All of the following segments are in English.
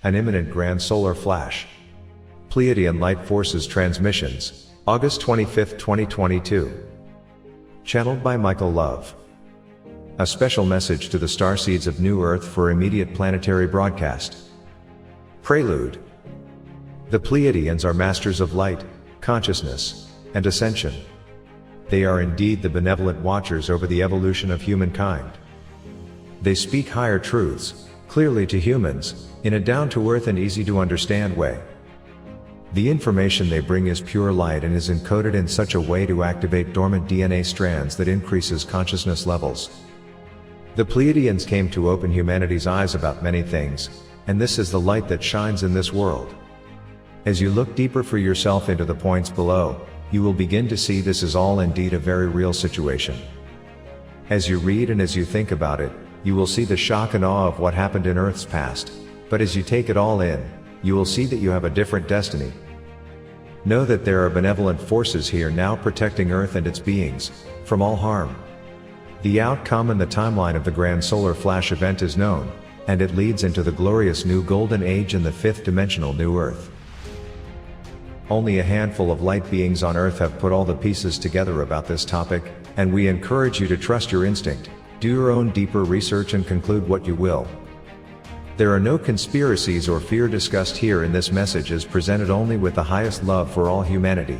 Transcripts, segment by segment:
An imminent grand solar flash. Pleiadian light forces transmissions, August 25, 2022. Channeled by Michael Love. A special message to the starseeds of New Earth for immediate planetary broadcast. Prelude. The Pleiadians are masters of light, consciousness, and ascension. They are indeed the benevolent watchers over the evolution of humankind. They speak higher truths, clearly to humans, in a down-to-earth and easy-to-understand way. The information they bring is pure light and is encoded in such a way to activate dormant DNA strands that increases consciousness levels. The Pleiadians came to open humanity's eyes about many things, and this is the light that shines in this world. As you look deeper for yourself into the points below, you will begin to see this is all indeed a very real situation. As you read and as you think about it, you will see the shock and awe of what happened in Earth's past, but as you take it all in, you will see that you have a different destiny. Know that there are benevolent forces here now protecting Earth and its beings from all harm. The outcome and the timeline of the grand solar flash event is known, and it leads into the glorious new golden age in the fifth dimensional New Earth. Only a handful of light beings on Earth have put all the pieces together about this topic, and we encourage you to trust your instinct, do your own deeper research and conclude what you will. There are no conspiracies or fear discussed here, in this message is presented only with the highest love for all humanity.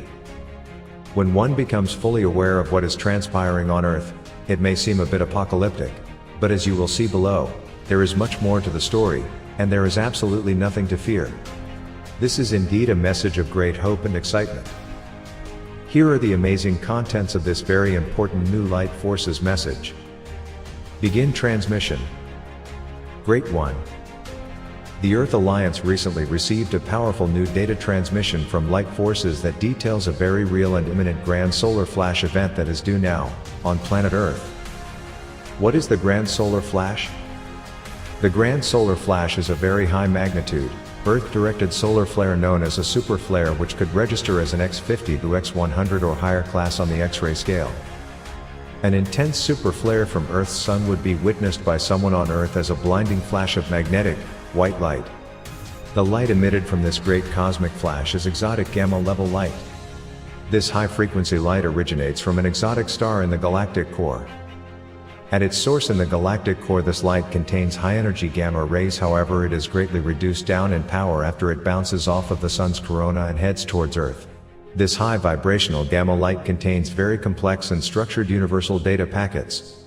When one becomes fully aware of what is transpiring on Earth, it may seem a bit apocalyptic, but as you will see below, there is much more to the story, and there is absolutely nothing to fear. This is indeed a message of great hope and excitement. Here are the amazing contents of this very important new light forces message. Begin transmission. Great one. The Earth Alliance recently received a powerful new data transmission from light forces that details a very real and imminent grand solar flash event that is due now, on planet Earth. What is the grand solar flash? The grand solar flash is a very high magnitude, Earth-directed solar flare known as a super flare, which could register as an X50 to X100 or higher class on the X-ray scale. An intense super flare from Earth's sun would be witnessed by someone on Earth as a blinding flash of magnetic, white light. The light emitted from this great cosmic flash is exotic gamma-level light. This high-frequency light originates from an exotic star in the galactic core. At its source in the galactic core, this light contains high-energy gamma rays. However, it is greatly reduced down in power after it bounces off of the sun's corona and heads towards Earth. This high vibrational gamma light contains very complex and structured universal data packets.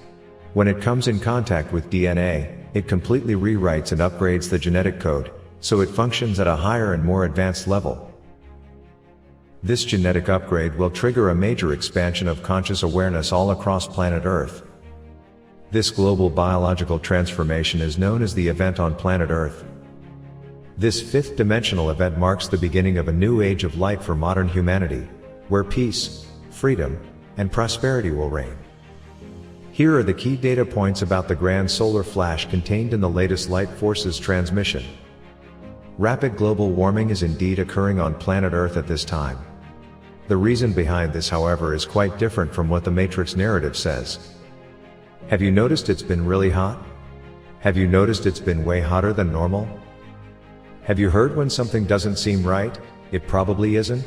When it comes in contact with DNA, it completely rewrites and upgrades the genetic code, so it functions at a higher and more advanced level. This genetic upgrade will trigger a major expansion of conscious awareness all across planet Earth. This global biological transformation is known as the event on planet Earth. This fifth dimensional event marks the beginning of a new age of light for modern humanity, where peace, freedom, and prosperity will reign. Here are the key data points about the grand solar flash contained in the latest light forces transmission. Rapid global warming is indeed occurring on planet Earth at this time. The reason behind this, however, is quite different from what the Matrix narrative says. Have you noticed it's been really hot? Have you noticed it's been way hotter than normal? Have you heard when something doesn't seem right? It probably isn't?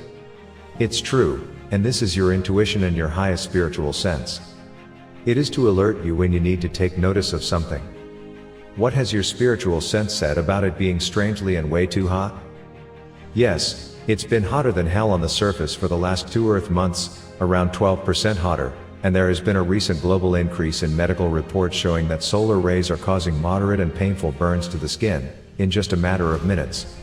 It's true, and this is your intuition and your highest spiritual sense. It is to alert you when you need to take notice of something. What has your spiritual sense said about it being strangely and way too hot? Yes, it's been hotter than hell on the surface for the last 2 Earth months, around 12% hotter, and there has been a recent global increase in medical reports showing that solar rays are causing moderate and painful burns to the skin, in just a matter of minutes.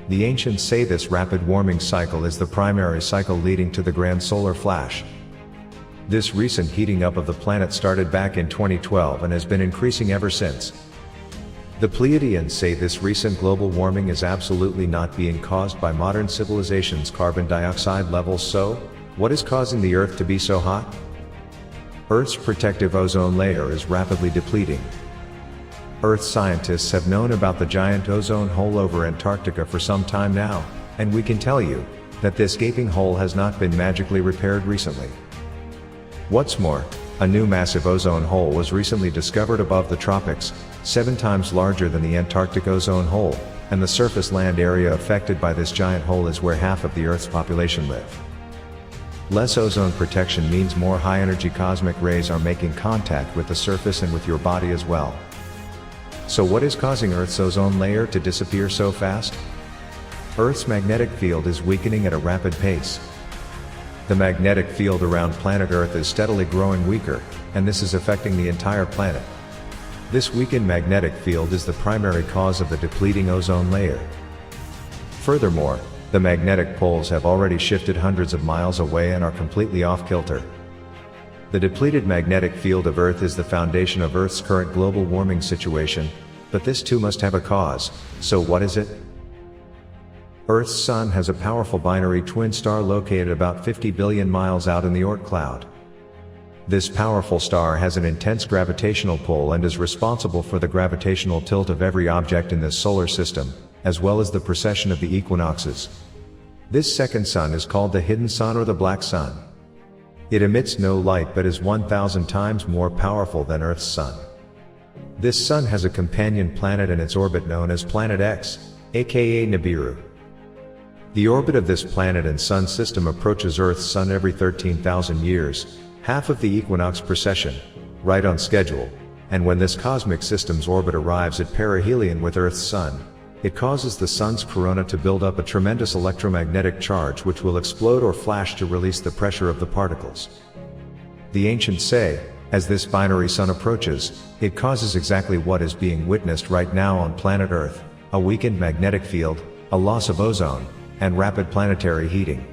The ancients say this rapid warming cycle is the primary cycle leading to the grand solar flash. This recent heating up of the planet started back in 2012 and has been increasing ever since. The Pleiadians say this recent global warming is absolutely not being caused by modern civilization's carbon dioxide levels. So, what is causing the Earth to be so hot? Earth's protective ozone layer is rapidly depleting. Earth scientists have known about the giant ozone hole over Antarctica for some time now, and we can tell you that this gaping hole has not been magically repaired recently. What's more, a new massive ozone hole was recently discovered above the tropics, 7 times larger than the Antarctic ozone hole, and the surface land area affected by this giant hole is where half of the Earth's population live. Less ozone protection means more high-energy cosmic rays are making contact with the surface and with your body as well. So what is causing Earth's ozone layer to disappear so fast? Earth's magnetic field is weakening at a rapid pace. The magnetic field around planet Earth is steadily growing weaker, and this is affecting the entire planet. This weakened magnetic field is the primary cause of the depleting ozone layer. Furthermore, the magnetic poles have already shifted hundreds of miles away and are completely off-kilter. The depleted magnetic field of Earth is the foundation of Earth's current global warming situation, but this too must have a cause. So what is it? Earth's Sun has a powerful binary twin star located about 50 billion miles out in the Oort cloud. This powerful star has an intense gravitational pull and is responsible for the gravitational tilt of every object in this solar system, as well as the precession of the equinoxes. This second sun is called the hidden sun or the black sun. It emits no light but is 1,000 times more powerful than Earth's sun. This sun has a companion planet in its orbit known as Planet X, aka Nibiru. The orbit of this planet and sun system approaches Earth's sun every 13,000 years, half of the equinox precession, right on schedule, and when this cosmic system's orbit arrives at perihelion with Earth's sun, it causes the sun's corona to build up a tremendous electromagnetic charge which will explode or flash to release the pressure of the particles. The ancients say, as this binary sun approaches, it causes exactly what is being witnessed right now on planet Earth, a weakened magnetic field, a loss of ozone, and rapid planetary heating.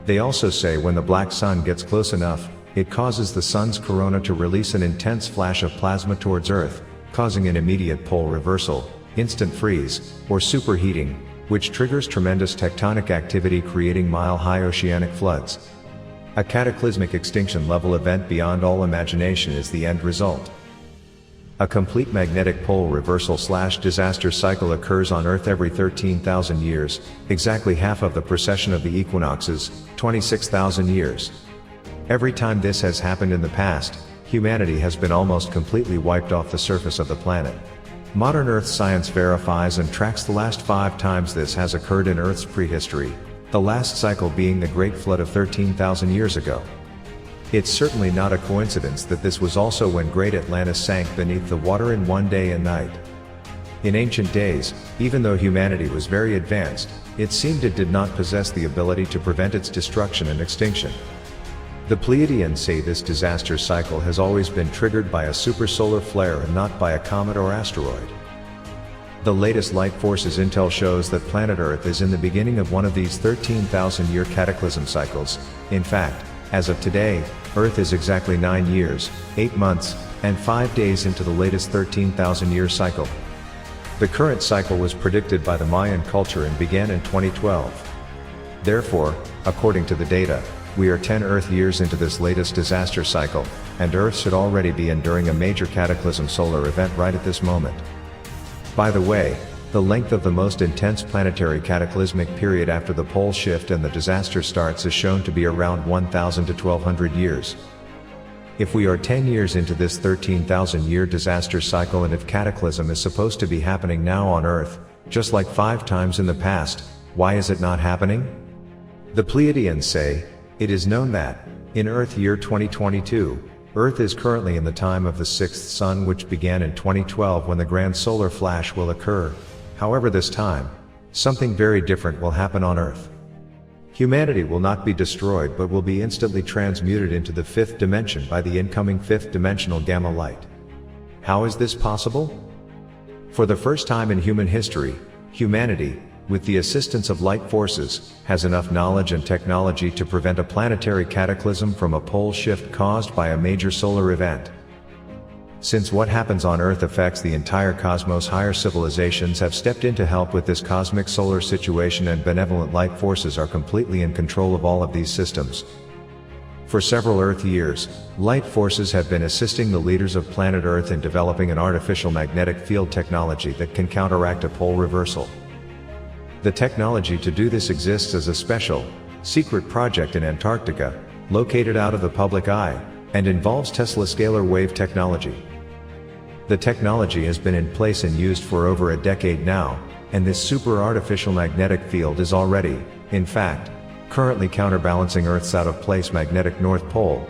They also say when the black sun gets close enough, it causes the sun's corona to release an intense flash of plasma towards Earth, causing an immediate pole reversal, instant freeze, or superheating, which triggers tremendous tectonic activity creating mile-high oceanic floods. A cataclysmic extinction-level event beyond all imagination is the end result. A complete magnetic pole reversal/disaster cycle occurs on Earth every 13,000 years, exactly half of the precession of the equinoxes, 26,000 years. Every time this has happened in the past, humanity has been almost completely wiped off the surface of the planet. Modern Earth science verifies and tracks the last 5 times this has occurred in Earth's prehistory, the last cycle being the Great Flood of 13,000 years ago. It's certainly not a coincidence that this was also when Great Atlantis sank beneath the water in one day and night. In ancient days, even though humanity was very advanced, it seemed it did not possess the ability to prevent its destruction and extinction. The Pleiadians say this disaster cycle has always been triggered by a supersolar flare and not by a comet or asteroid. The latest light forces intel shows that planet Earth is in the beginning of one of these 13,000-year cataclysm cycles. In fact, as of today, Earth is exactly 9 years, 8 months, and 5 days into the latest 13,000-year cycle. The current cycle was predicted by the Mayan culture and began in 2012. Therefore, according to the data, we are 10 Earth years into this latest disaster cycle, and Earth should already be enduring a major cataclysm solar event right at this moment. By the way, the length of the most intense planetary cataclysmic period after the pole shift and the disaster starts is shown to be around 1,000 to 1,200 years. If we are 10 years into this 13,000-year disaster cycle and if cataclysm is supposed to be happening now on Earth, just like 5 times in the past, why is it not happening? The Pleiadians say, it is known that, in Earth year 2022, Earth is currently in the time of the 6th sun which began in 2012 when the grand solar flash will occur. However, this time, something very different will happen on Earth. Humanity will not be destroyed but will be instantly transmuted into the 5th dimension by the incoming 5th dimensional gamma light. How is this possible? For the first time in human history, humanity, with the assistance of light forces, has enough knowledge and technology to prevent a planetary cataclysm from a pole shift caused by a major solar event. Since what happens on Earth affects the entire cosmos, higher civilizations have stepped in to help with this cosmic solar situation, and benevolent light forces are completely in control of all of these systems. For several Earth years, light forces have been assisting the leaders of planet Earth in developing an artificial magnetic field technology that can counteract a pole reversal. The technology to do this exists as a special, secret project in Antarctica, located out of the public eye, and involves Tesla scalar wave technology. The technology has been in place and used for over a decade now, and this super artificial magnetic field is already, in fact, currently counterbalancing Earth's out-of-place magnetic North Pole.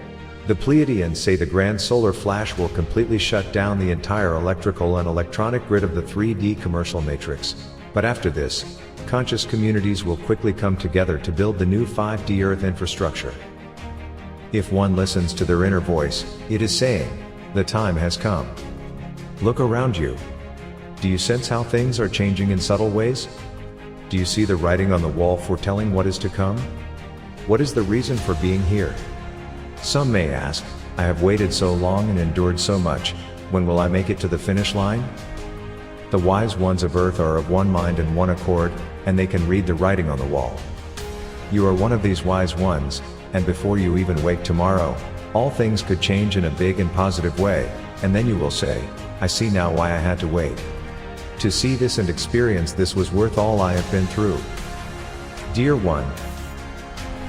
The Pleiadians say the grand solar flash will completely shut down the entire electrical and electronic grid of the 3D commercial matrix. But after this, conscious communities will quickly come together to build the new 5D Earth infrastructure. If one listens to their inner voice, it is saying, the time has come. Look around you. Do you sense how things are changing in subtle ways? Do you see the writing on the wall foretelling what is to come? What is the reason for being here? Some may ask, I have waited so long and endured so much, when will I make it to the finish line? The wise ones of Earth are of one mind and one accord, and they can read the writing on the wall. You are one of these wise ones, and before you even wake tomorrow, all things could change in a big and positive way, and then you will say, I see now why I had to wait. To see this and experience this was worth all I have been through. Dear one,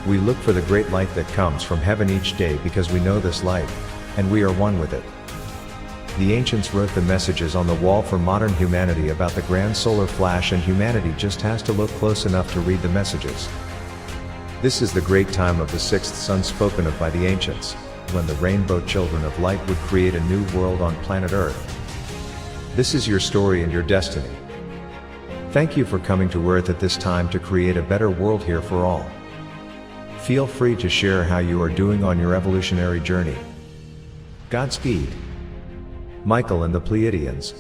we look for the great light that comes from heaven each day because we know this light, and we are one with it. The ancients wrote the messages on the wall for modern humanity about the grand solar flash, and humanity just has to look close enough to read the messages. This is the great time of the sixth sun spoken of by the ancients, when the rainbow children of light would create a new world on planet Earth. This is your story and your destiny. Thank you for coming to Earth at this time to create a better world here for all. Feel free to share how you are doing on your evolutionary journey. Godspeed. Michael and the Pleiadians.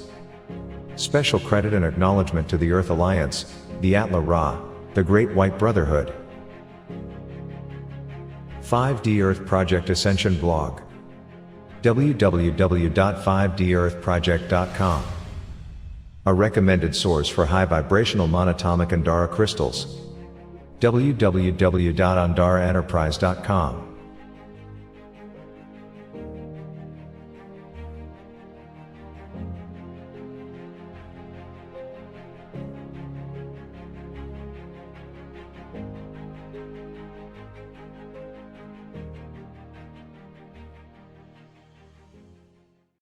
Special credit and acknowledgement to the Earth Alliance, the Atla Ra, the Great White Brotherhood. 5D Earth Project Ascension blog. www.5dearthproject.com. A recommended source for high vibrational monatomic Andara crystals. www.andaraenterprise.com.